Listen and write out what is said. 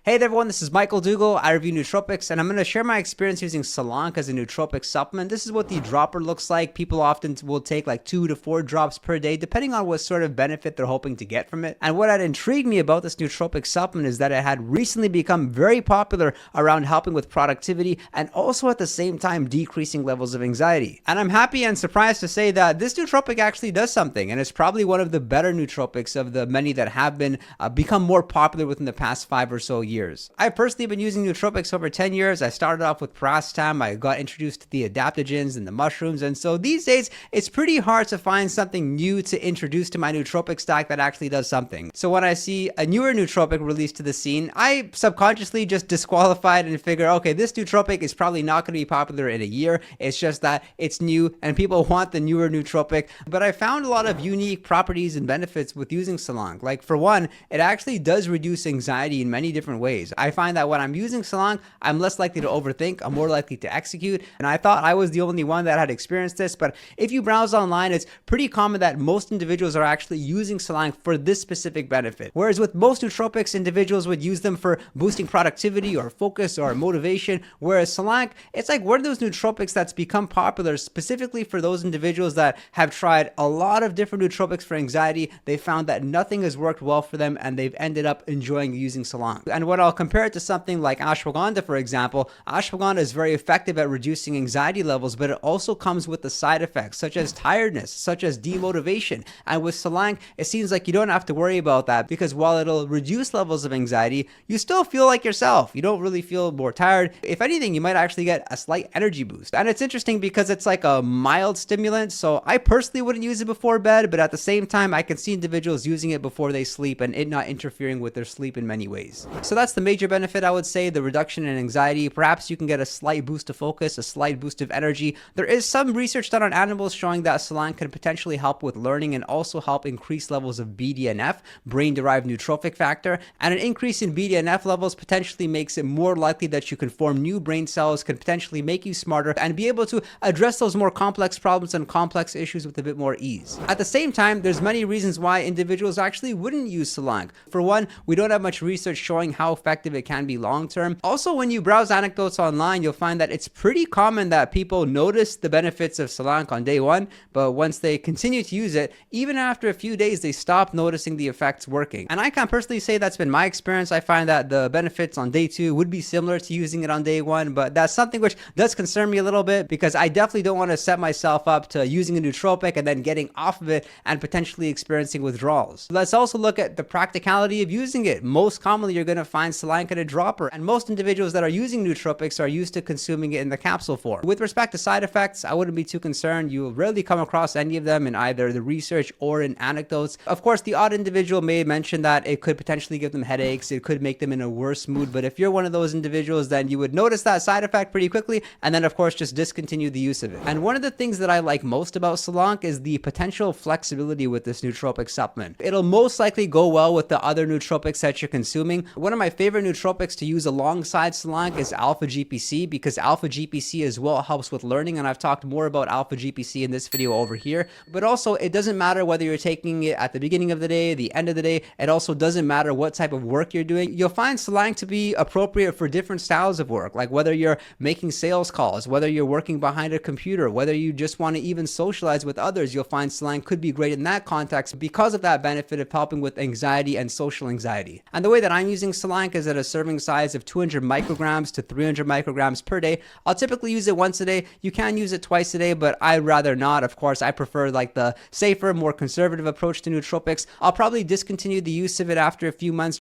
Hey there everyone, this is Michael Dougal. I review nootropics and I'm going to share my experience using Solank as a nootropic supplement. This is what the dropper looks like. People often will take like 2 to 4 drops per day depending on what sort of benefit they're hoping to get from it. And what had intrigued me about this nootropic supplement is that it had recently become very popular around helping with productivity and also at the same time decreasing levels of anxiety. And I'm happy and surprised to say that this nootropic actually does something, and it's probably one of the better nootropics of the many that have been become more popular within the past 5 or so years. I've personally been using nootropics over 10 years. I started off with paracetam. I got introduced to the adaptogens and the mushrooms. And so these days, it's pretty hard to find something new to introduce to my nootropic stack that actually does something. So when I see a newer nootropic released to the scene, I subconsciously just disqualify it and figure, okay, this nootropic is probably not going to be popular in a year. It's just that it's new and people want the newer nootropic. But I found a lot of unique properties and benefits with using Solank. Like for one, it actually does reduce anxiety in many different ways. I find that when I'm using Solank, I'm less likely to overthink, I'm more likely to execute, and I thought I was the only one that had experienced this, but if you browse online, it's pretty common that most individuals are actually using Solank for this specific benefit. Whereas with most nootropics, individuals would use them for boosting productivity or focus or motivation, whereas Solank, it's like one of those nootropics that's become popular specifically for those individuals that have tried a lot of different nootropics for anxiety. They found that nothing has worked well for them and they've ended up enjoying using Solank. And when I'll compare it to something like ashwagandha, for example, ashwagandha is very effective at reducing anxiety levels, but it also comes with the side effects such as tiredness, such as demotivation. And with Solank, it seems like you don't have to worry about that because while it'll reduce levels of anxiety, you still feel like yourself. You don't really feel more tired. If anything, you might actually get a slight energy boost. And it's interesting because it's like a mild stimulant. So I personally wouldn't use it before bed, but at the same time, I can see individuals using it before they sleep and it not interfering with their sleep in many ways. So that's the major benefit, I would say, the reduction in anxiety. Perhaps you can get a slight boost of focus, a slight boost of energy. There is some research done on animals showing that Solank can potentially help with learning and also help increase levels of BDNF, brain-derived neurotrophic factor, and an increase in BDNF levels potentially makes it more likely that you can form new brain cells, can potentially make you smarter, and be able to address those more complex problems and complex issues with a bit more ease. At the same time, there's many reasons why individuals actually wouldn't use Solank. For one, we don't have much research showing how effective it can be long-term. Also, when you browse anecdotes online, you'll find that it's pretty common that people notice the benefits of Solank on day one, but once they continue to use it, even after a few days, they stop noticing the effects working. And I can personally say that's been my experience. I find that the benefits on day 2 would be similar to using it on day 1, but that's something which does concern me a little bit because I definitely don't want to set myself up to using a nootropic and then getting off of it and potentially experiencing withdrawals. Let's also look at the practicality of using it. Most commonly, you're going to find Solank in a dropper, and most individuals that are using nootropics are used to consuming it in the capsule form. With respect to side effects, I wouldn't be too concerned. You will rarely come across any of them in either the research or in anecdotes. Of course, the odd individual may mention that it could potentially give them headaches, it could make them in a worse mood, but if you're one of those individuals, then you would notice that side effect pretty quickly, and then of course just discontinue the use of it. And one of the things that I like most about Solank is the potential flexibility with this nootropic supplement. It'll most likely go well with the other nootropics that you're consuming. One of my favorite nootropics to use alongside Solank is alpha GPC because alpha GPC as well helps with learning, and I've talked more about alpha GPC in this video over here. But also, it doesn't matter whether you're taking it at the beginning of the day, the end of the day. It also doesn't matter what type of work you're doing. You'll find Solank to be appropriate for different styles of work, like whether you're making sales calls, whether you're working behind a computer, whether you just want to even socialize with others. You'll find Solank could be great in that context because of that benefit of helping with anxiety and social anxiety. And the way that I'm using Solank is at a serving size of 200 micrograms to 300 micrograms per day. I'll typically use it once a day. You can use it twice a day, but I'd rather not. Of course, I prefer like the safer, more conservative approach to nootropics. I'll probably discontinue the use of it after a few months